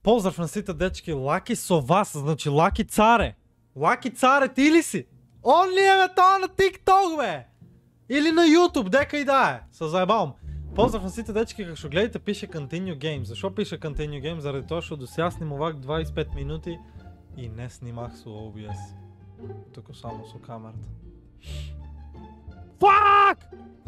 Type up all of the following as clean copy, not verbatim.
Поздрав на сите дечки, Лаки со вас, значи Лаки Царе. Лаки Царе, ти ли си? Он ли е бе тоа на TikTok бе? Или на YouTube, дека и да е. Се заебавам. Поздрав на сите дечки, како што гледате пише Continue Game. Зашо пише Continue Game? Заради тоа што до сега снимувак 25 минути и не снимах со OBS. Туку само со камерата. Фак!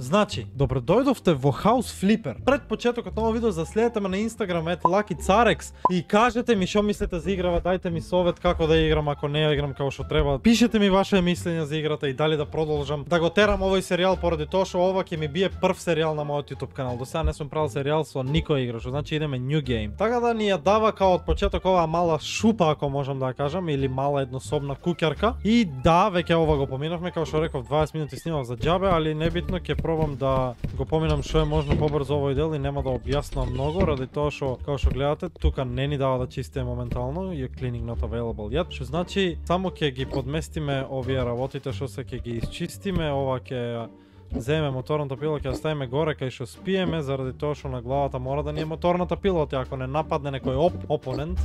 Значи, добро дојдовте во House Flipper. Пред почетокот на овој видео заследете ме на Instagram @LuckyCarex и кажете ми што мислите за играва, дајте ми совет како да играм, ако не ја играм како што треба. Пишете ми ваше мислење за играта и дали да продолжам да го терам овој серијал поради тоа што ова ќе ми бие прв серијал на мојот YouTube канал. До сега не сум правил серијал со никоја игра, што значи идеме new game. Така да ни ја дава као од почеток оваа мала шупа, ако можам да ја кажам, или мала еднособна куќарка. И да, веќе ова го поминавме, како што реков 20 минути снимав за џабе, али небитно ќе пробам да го поминам што е можно побрзо овој дел и нема да објаснам многу, ради тоа што како што гледате тука не ни дава да чистиме моментално, you cleaning not available yet, што значи само ќе ги подместиме овие работите што се ќе ги исчистиме, ова ќе земеме моторната пила, ќе ја ставиме горе кај што спиеме, заради тоа што на главата мора да ни е моторната пила, ако не нападне некој опонент,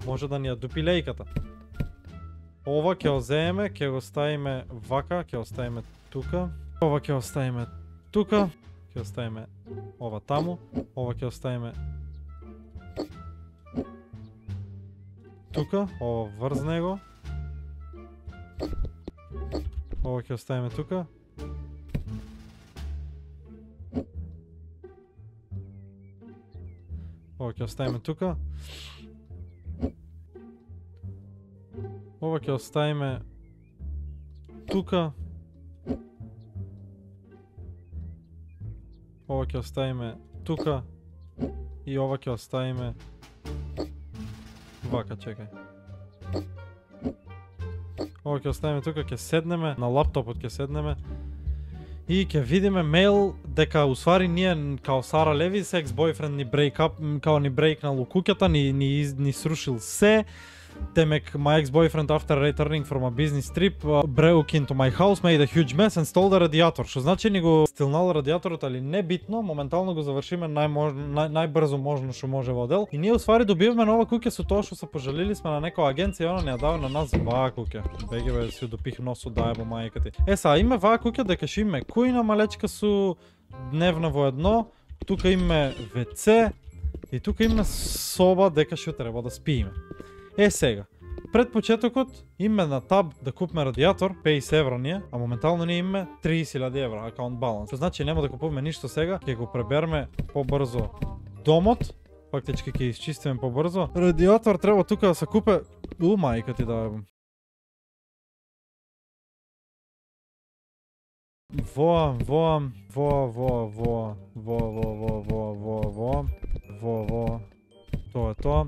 може да ни ја дупи лејката. Ова ќе озееме, ќе го ставиме вака, ќе оставиме тука. Ова ќе оставиме тука, ќе оставиме ова таму, ова ќе оставиме тука, ова врз него. Ова ќе оставиме тука. Ова ќе оставиме тука. Ова ќе оставиме тука. Ова ќе оставиме тука и ова ќе оставиме вака, чекај. Ова ќе оставиме тука, ќе седнеме, на лаптопот ќе седнеме и ќе видиме мейл дека усвари ние као Сара Леви, секс-бойфренд ни ни брейкнал у куќата, ни срушил се. Темек, my ex-boyfriend after returning from a business trip broke into my house, made a huge mess and stole the radiator. Што значи ни го стилнал радиаторот, али не битно, моментално го завршиме најбрзо можно што може во дел. И ние усвари добиваме нова куќа со тоа што се пожалили сме на некоја агенција и она ни ја дава на нас ваа куќа. Бегеве си допих носо дајбо мајка ти. Са, име ваа куќа дека ќе име кујна малечка со дневна во едно, тука име WC и тука име соба дека што треба да спиеме. Сега, пред почетокот име на таб да купиме радиатор, 50 евра ние, а моментално ние имаме 30.000 евра акаунт баланс. Што значи нема да купуваме ништо сега, ќе го преберме побрзо домот, фактички ќе исчистиме побрзо. Радиатор треба тука да се купе, мајка ти да тоа е тоа.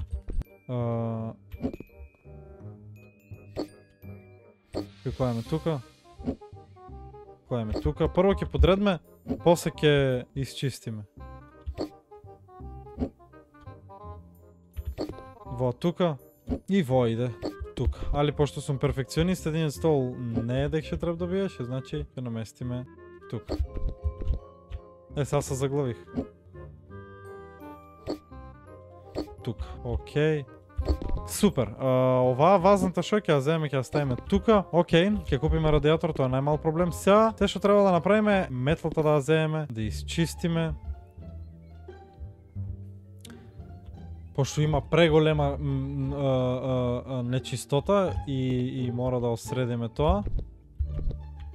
Клајаме тука. Клајаме тука. Прво ќе подредме, после ќе исчистиме. Во тука и во иде тука. Али пошто сум перфекционист, единиот стол не е дека ќе треба да биеш, значи ќе наместиме тука. Сега се заглавих. Тука. Окей. Супер. Оваа вазната шо ќе ја земеме, ќе ја ставиме тука. Окей, ќе купиме радиатор, тоа е најмал проблем. Сега, те што треба да направиме, метлата да ја земеме, да исчистиме. Пошто има преголема нечистота и мора да осредиме тоа.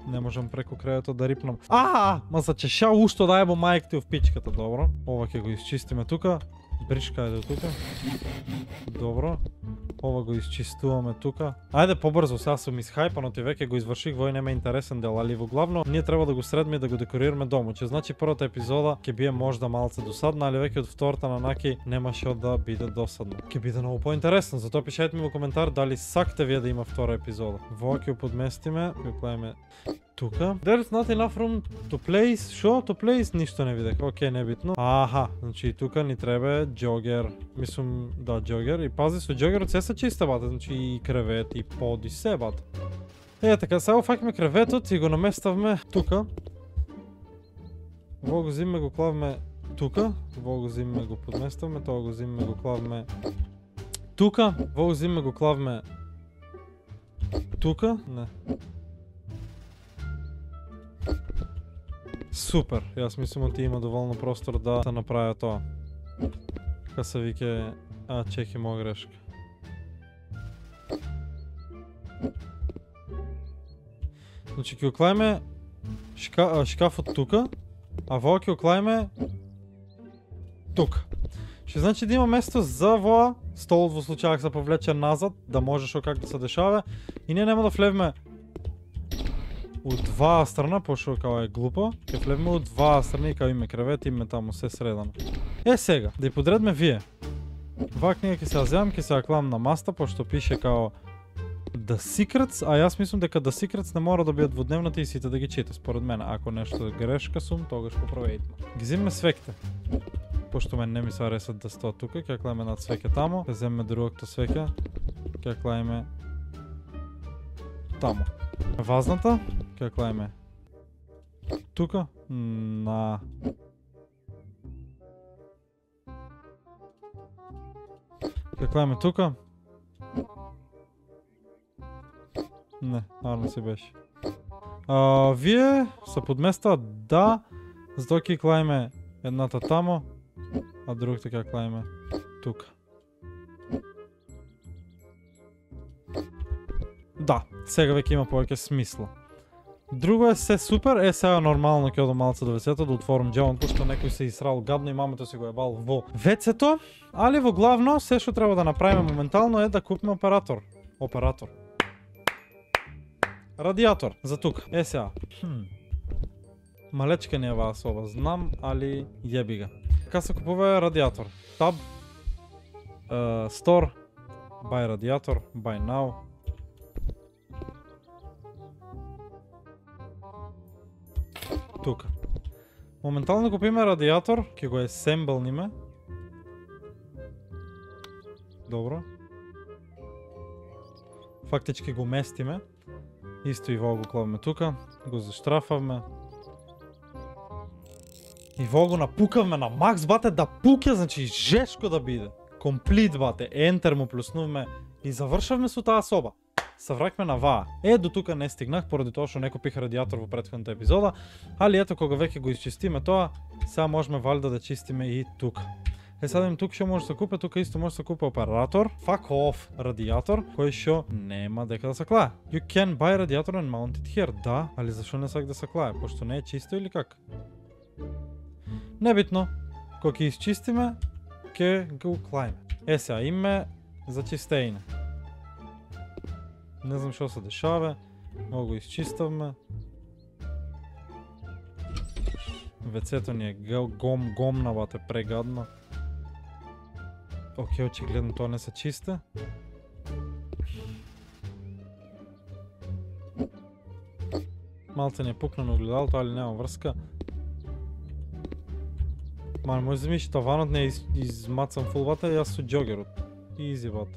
Не можам преку крајот да рипнам. Ма за чеша ушто да ебо мајк ти в пичката, добро. Ова ќе го исчистиме тука. Бришка е до тука. Добро. Ова го исчистуваме тука. Ајде побрзо, сега сум исхајпан, ти веќе го изврших, вој нема интересен дел, али во главно ние треба да го средиме и да го декорираме домот. Че значи првата епизода ќе бие можда малце досадна, али веќе од втората на наки немаше да биде досадно. Ќе биде многу поинтересно, затоа пишете ми во коментар дали сакате вие да има втора епизода. Во ќе го подместиме, ќе го клајме тука. There's not enough room to place. Шо? To place? Ништо не видех. Окей, небитно. Значи и тука ни треба џогер. Мислам, да, џогер. И пази, со џогерот се чиста, бата. Значи и кревет, и под, и се, бата. Така, сега факме креветот и го наместавме тука. Во го зимме, го клавме тука. Во го зимме, го подместавме. Тоа го зимме, го клавме тука, во узиме го клавме тука, не. Супер, јас мислам ти има доволно простор да се направи тоа. Така се вике, чеки моја грешка. Значи ќе уклајме шкафот тука, а во ќе уклајме тука. Што значи да има место за во столот во случај ако се повлече назад, да може шо как да се дешава и ние нема да влевме у два страна, пошто као е глупо, ќе влевме у два страни као име кревет, име таму се средано. Сега, да ја подредме вие. Ваа книга ќе се ја ќе се клам на маста, пошто пише као The Secrets, а јас мислам дека The Secrets не мора да бидат во дневната и сите да ги чите, според мене. Ако нешто грешка сум, тогаш поправејте. Ги земме свекте. Пошто мен не ми се аресат да стоат тука, ќе клајме над свеќе таму, ќе земме другото свеќе, ќе клајме таму. Вазната, ќе клајме тука, на... Ќе клајме тука. Не, арно си беше. Вие се подместаат да, затоа ќе клајме едната тамо, а другата ќе клајме тука. Да, сега веќе има повеќе смисла. Друго е се супер, сега нормално ќе одам малце до вецето да отворам џавон, пошто некој се исрал гадно и мамето си го ебал во вецето, али во главно се што треба да направиме моментално е да купиме оператор. Радиатор за тука. Сега. Малечка не е ваа соба, знам, али јеби га. Така се купува радиатор. Tab, Store, Buy радиатор, Buy now. Тука. Моментално купиме радиатор, ќе го есемблниме. Добро. Фактички го местиме. Исто и во го клаваме тука, го заштрафавме. И во го напукавме на макс, бате, да пуке, значи жешко да биде. Комплит, бате, ентер му плюснувме и завршавме со таа соба. Се враќаме на ваа. До тука не стигнах, поради тоа што не купих радиатор во претходната епизода, али ето кога веќе го исчистиме тоа, сега можеме валјда да чистиме и тука. Сега им тука што може да се купе, тука исто може да се купе оператор, fuck off радиатор, кој што нема дека да се клае. You can buy радиатор and mount it here. Да, али зашо не сак да се клае? Пошто не е чисто или как? Небитно. Кога ќе исчистиме, ќе го клајме. Сега име за чистење. Не знам што се дешава, но го исчиставме. Вецето ни е гомнавате прегадно. Окей, очигледно тоа не се чисте. Малце ни е пукнено огледалото, али нема врска. Мали, може да замислиш, таванот не е измацан фул бата, јас со џогерот. Изи бата.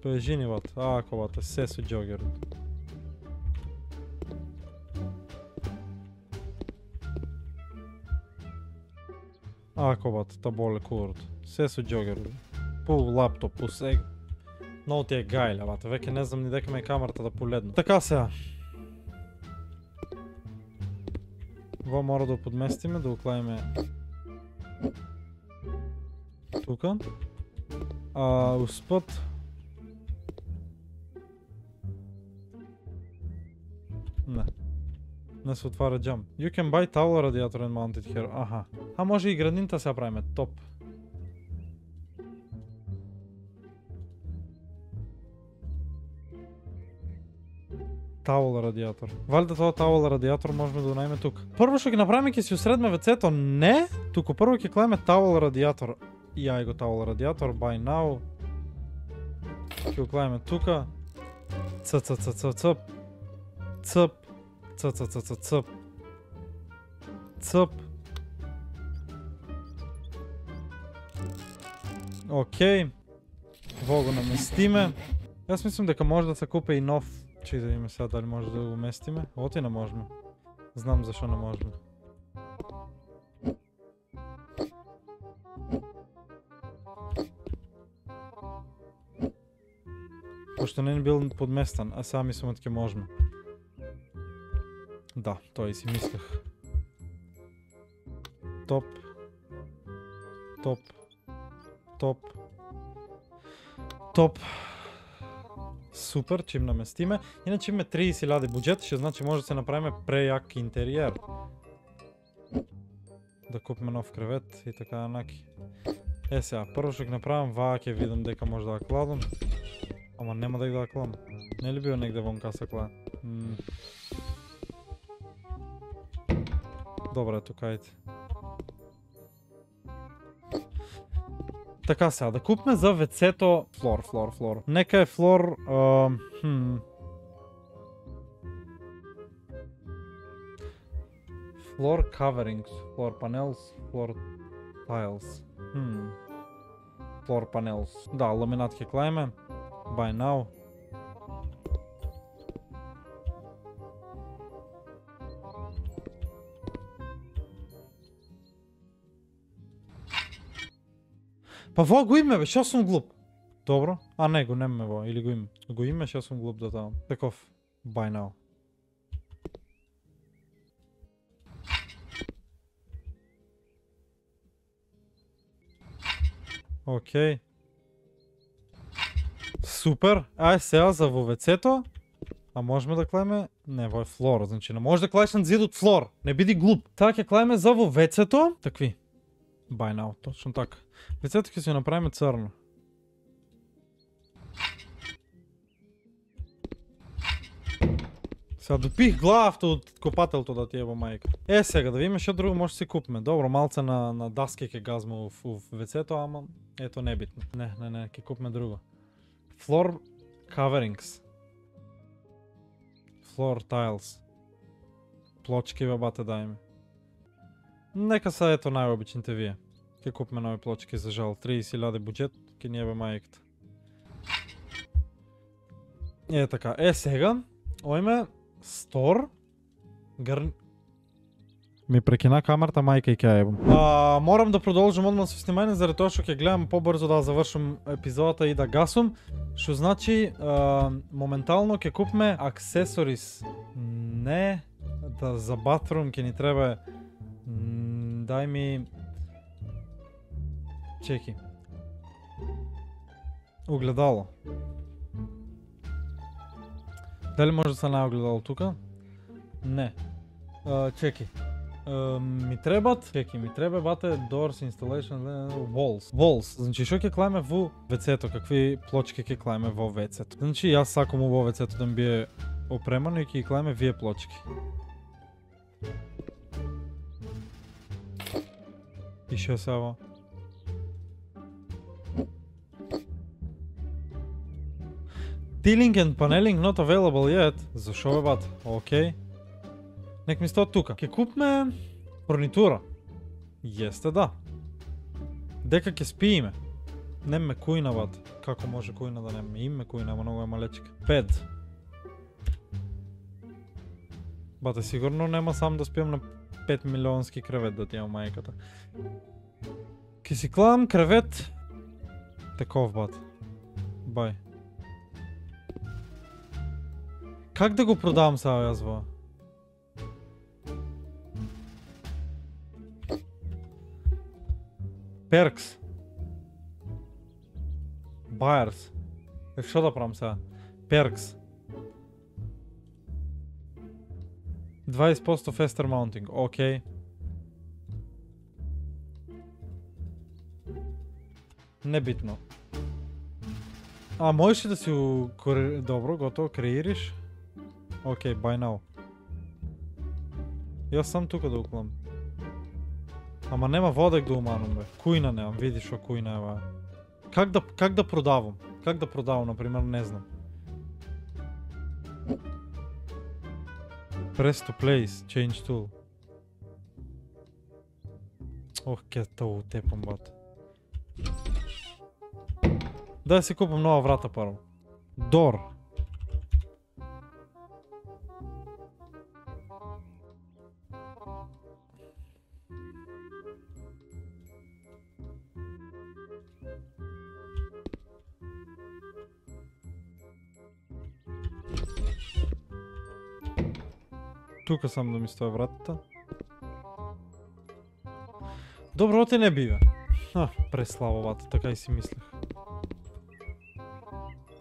Бежини бата, ако бата, се со џогерот. Ако бата, та боле курот. Се со џогерот. По лаптоп, по сега. Много ти е гајле, бата, веќе не знам ни дека ме е камерата да поледна. Така сега. Во мора да подместиме, да уклаиме тука. Успот не се отвара джамп. You can buy towel radiator and mount it here. Аха. А може и градинта сега правиме. Топ. Towel радиатор. Валјда тоа towel радиатор можеме да најме тука. Прво што ги направиме ќе си усредме вецето. Не, туку прво ќе клаиме towel радиатор. И ај го towel радиатор, buy now. Ќе клаиме тука. Цп. Окей. Во го наместиме. Јас мислам дека може да се купи и нов. Чеј да видиме сега дали може да го местиме. Оти не можеме. Знам зашо не можеме. Пошто не бил подместан, а сега мислам дека можеме. Да, тоа и си мислех. Топ. Топ. Топ. Топ. Супер, чим наместиме. Иначе имаме 30.000 буџет, што значи може да се направиме прејак интериер. Да купиме нов кревет и така наки. Сега, прво што ќе направам, ваа ќе видам дека може да ја кладам. Ама нема да ја кладам. Не ли био негде вонка се клада? Добре, тука ајде. Така сега, да купме за вецето флор. Нека е флор... Floor coverings, floor panels, floor tiles. Floor panels. Да, ламинат ќе клајме. Buy now. Па во го име бе, шо сум глуп? Добро. А не, го немаме во, или го име. Го име, шо сум глуп да тавам. Таков, buy now. Окей. Супер. Ај сега за во вецето. А можеме да клајме? Не, во е флор, значи не може да клајш на зидот флор. Не биди глуп. Така ќе клајме за во вецето. Такви. Buy now, точно така. Вецето ќе се направиме црно. Сега допих главата од копателто да ти е во мајка. Сега да видиме што друго може да си купиме. Добро, малце на даски ќе газме во вецето, ама ето небитно. Не, ќе купиме друго. Floor coverings. Floor tiles. Плочки бе бате дајме. Нека са ето најобичните вие. Ќе купиме нови плочки за жал. 30.000 буџет, ќе ни ебе мајката. Така, сега, ојме стор, ми прекина камерата, мајка и ќе ебам. Морам да продолжам одмah со снимање, заради тоа што ќе гледам побрзо да завршам епизодата и да гасум. Што значи, моментално ќе купиме аксесорис. Не, да за батрум ќе ни треба... Дај ми... Чеки. Огледало. Дали може да се најде огледало тука? Не. Чеки. Ми требат, бате doors installation walls. Значи што ќе клајме во вецето, какви плочки ќе клајме во вецето. Значи јас сакам во вецето да ми биде опремано и ќе клајме вие плочки. И што се ова? Tiling and paneling not available yet. Зашо бе бат? Окей. Нек ми стои тука. Ке купме фурнитура. Јесте да. Дека ќе спииме. Немме кујна бат. Како може кујна да немме? Име кујна, ама многу е малечка. Бед. Бате сигурно нема сам да спиам на 5 милионски кревет да ти имам мајката. Ке си кладам кревет. Таков бат. Бај. Как да го продавам сега јас во? Perks. Buyers. Што да правам сега? Perks. 20% faster mounting, окей. Небитно. Можеш ли да си добро, готово, креириш? Окей, buy now. Јас сам тука да уклам. Ама нема водек да уманам бе. Кујна немам, види шо кујна е ова. Как да продавам? Как да продавам, например, не знам. Press to place, change tool. Ке те утепам бат. Да си купам нова врата паро. Door. Тука сам да ми стоя вратата. Добро ти не бива. Преслабовато, така и си мислех.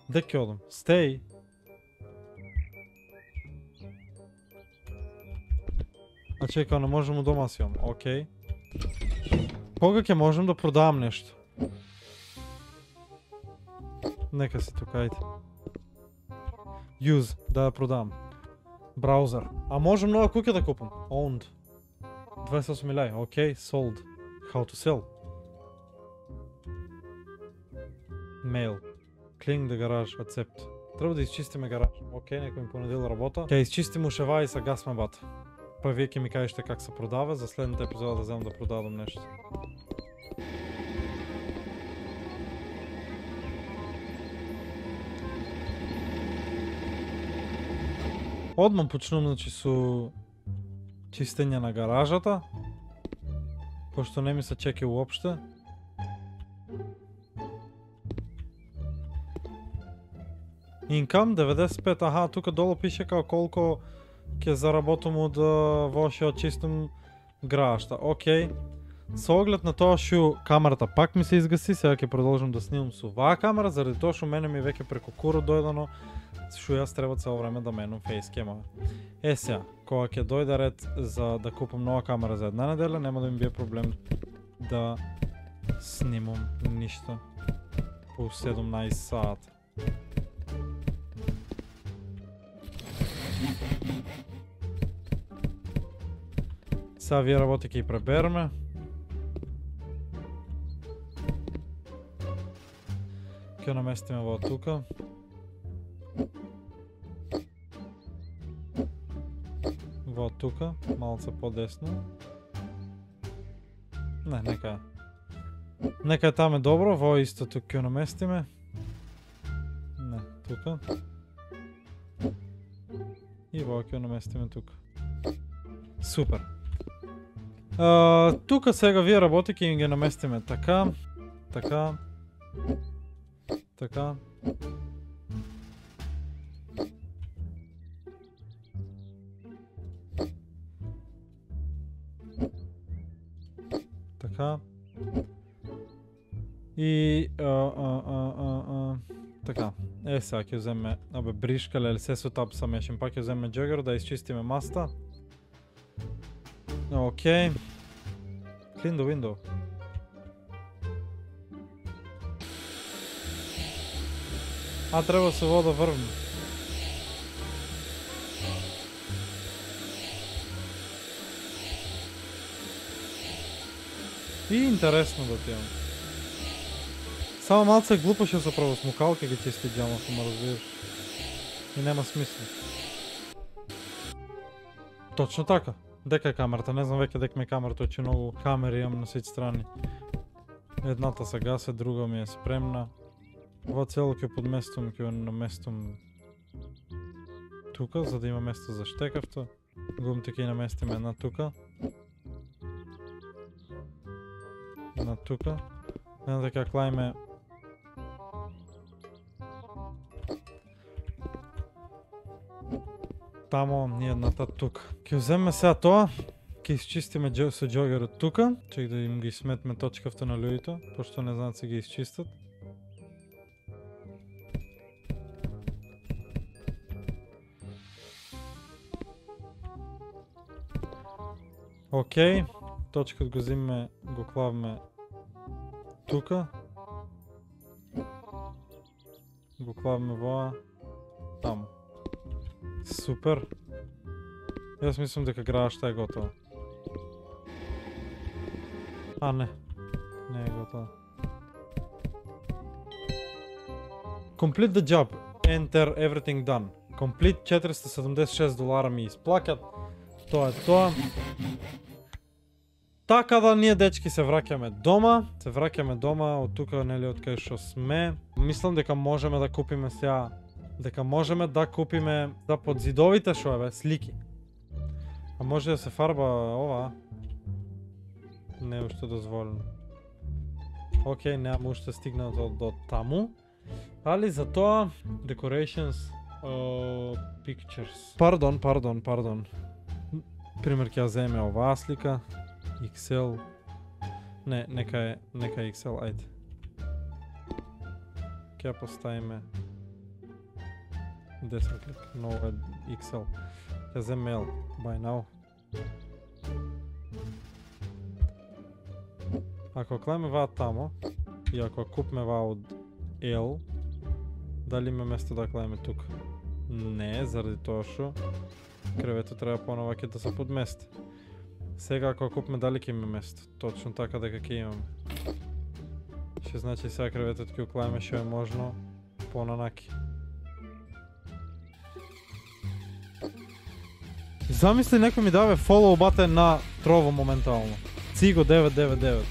Де ќе одам? Стей. А чекай, не можем у дома си имам. Окей. Кога ќе можем да продавам нешто? Нека си тука, ајде. Use, да ја продавам. Браузер. А можем нова куќа да купам? Owned. 28 леј. Окей, sold. How to sell. Mail. Clean the garage, accept. Треба да изчистиме гараж. Окей, некој ми понудил работа. Ќе изчистим ушева и са гасме бата. Па вие ќе ми кажете как се продава, за следната епизода да вземам да продадам нешто. Одмам почнувам, значи, со чистење на гаражата, пошто не ми се чеки уопште. Income 95, аха, тука долу пише као колко ќе заработам од вашиот чистим гаражта. Окей. Со оглед на тоа што камерата пак ми се изгаси, сега ќе продолжам да снимам со оваа камера, заради тоа што мене ми веќе преку куро дојдено, што јас треба цело време да менам фейскема. Сега, кога ќе дојде ред за да купам нова камера за една неделя, нема да ми бие проблем да снимам ништо по 17 саат. Сега вие работи ќе и пребереме. Ќе наместиме во тука. Во тука, малце по-десно. Не, нека. Нека е там е добро, во исто тук ќе наместиме. Не, тука. И во ќе наместиме тука. Супер. Тука сега вие работи ќе ги наместиме така, така, така. Така. И така. Сега ќе вземе, бришка леле се со тап самешен, пак ќе вземе джагер да изчистиме маста. Окей. Clean the window. Треба се вода врвне. И интересно да ти имам. Само малце глупо ще се правосмукалки ги чисти джама, ако ме разбираш. И нема смисъл. Точно така. Дека е камерата, не знам веќе дека ми е камерата, че много камери имам на сите страни. Едната се гасе, друга ми е спремна. Ова цело ќе подместам, ќе наместам тука, за да има место за штекавта. Гумите ќе наместиме една тука. Една тука. Една така клајме тамо и едната тука. Ќе вземе сега тоа, ќе изчистиме со джогерот тука, чек да им ги сметме точкавта на луѓето, пошто не знаат се ги изчистат. Окей, точкат го зимме, го клавме тука. Го клавме воа таму. Супер. Јас мислам дека гаражта е готова. Не. Не е готова. Complete the job. Enter everything done. Complete $476 ми изплакат. Тоа е тоа. Така да ние дечки се враќаме дома. Се враќаме дома од тука, нели, од кај што сме. Мислам дека можеме да купиме сега. Дека можеме да купиме за подзидовите шо е бе, слики. А може да се фарба ова? Не е уште дозволено. Окей, немам уште стигнато до таму. Али за тоа, decorations, pictures. Пардон. Пример ќе ја земе оваа слика. XL. Не, нека е XL, ајде. Ќе ја поставиме 10 клик, но е XL. Ќе земе L, buy now. Ако клеме ваа тамо, и ако купме ваа од L, дали има место да клеме тука? Не, заради тоа што кревето треба понова ќе да се подмести. Сега ако купме дали ќе има место? Точно така дека ќе имаме. Што значи сега креветот ќе уклеме што е можно понанаки. Замисли некој ми даве follow button на Trovo моментално. Cigo 999.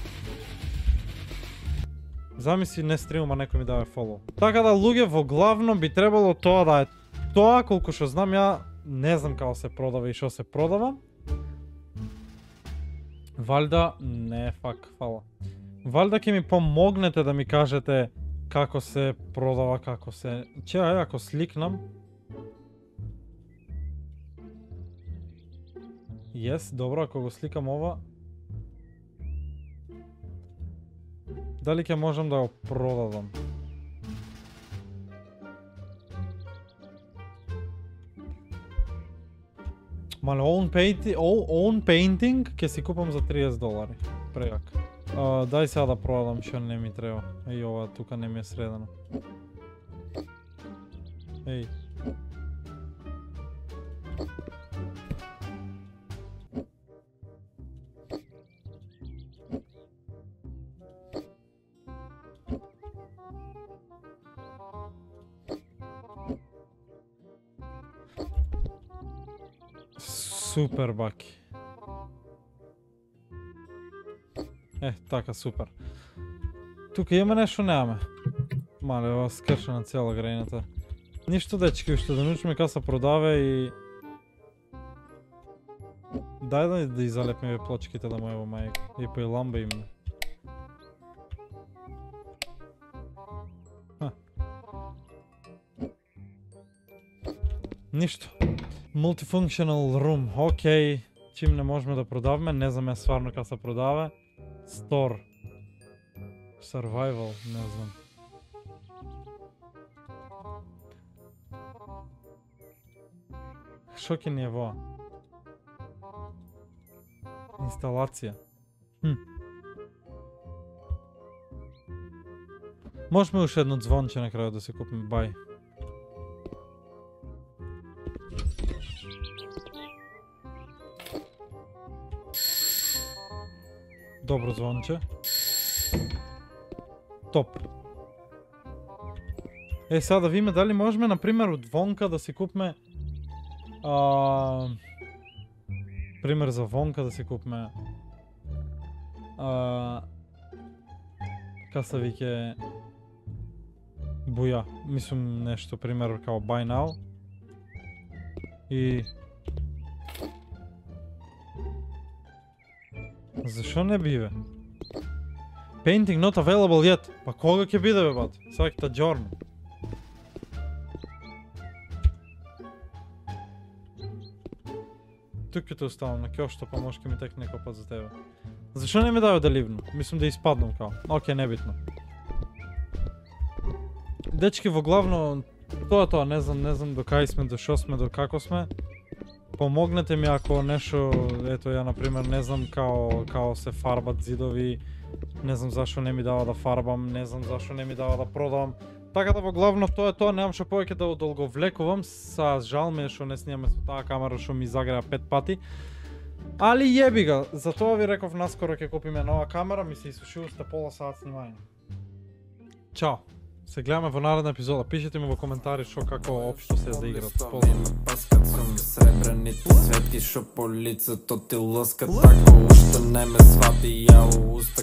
Замисли не стримам, а некој ми даве follow. Така да луѓе во главно би требало тоа да е тоа, колку што знам ја не знам како се продава и што се продава. Валјда не фак, фала. Валјда ќе ми помогнете да ми кажете како се продава, како се... Чеја, ако сликнам... Yes, добро, ако го сликам ова... Дали ќе можам да го продадам? Мале, own painting ќе си купам за $30. Прејак. Дај сега да продадам што не ми треба. Еј, ова тука не ми е средено. Еј. Супер, баки. Така, супер. Тука има нешто, немаме. Мале, ова скршена цела грајната. Ништо, дечки, уште да научиме како се продава и... Дај да изалепме плочките да мојава мајка. И по и ламба имаме. Ништо. Multifunctional room, окей. Чим не можеме да продаваме, не знам стварно како се продава. Store. Survival, не знам. Шо ќе ни е во? Инсталација. Можеме уште едно звонче на крајот да се купиме, бај. Добро звонче. Топ. Сега да видиме дали можеме, например, од вонка да си купме... Пример за вонка да си купме... Ка се вике... Буја. Мислам нешто, пример, као buy now. И... Зашо не биве? Painting not available yet. Па кога ќе биде, бе, бат? Саката джорно. Тук ќе те оставам на кјошто, па може ке ми текне некој пат за тебе. Зашо не ми даде да ливно? Мислам да испаднам као. Окей, небитно. Дечки, во главно, тоа, не знам до кај сме, до шо сме, до како сме. Помогнете ми ако нешто, ето ја например не знам као се фарбат зидови, не знам зашо не ми дава да фарбам, не знам зашо не ми дава да продавам. Така да во главно тоа, немам што повеќе да одолговлекувам, са жал ми што не снимаме со таа камера што ми загреа 5 пати. Али јеби га, затоа ви реков наскоро ќе купиме нова камера, ми се исуши уште пола саат снимање. Чао! Се гледаме во наредна епизода. Пишете ми во коментари шо како општо се заиграт. Паскат сум сребрените светки шо по лицето ти лъскат. Ако уште не ме свати, ја уста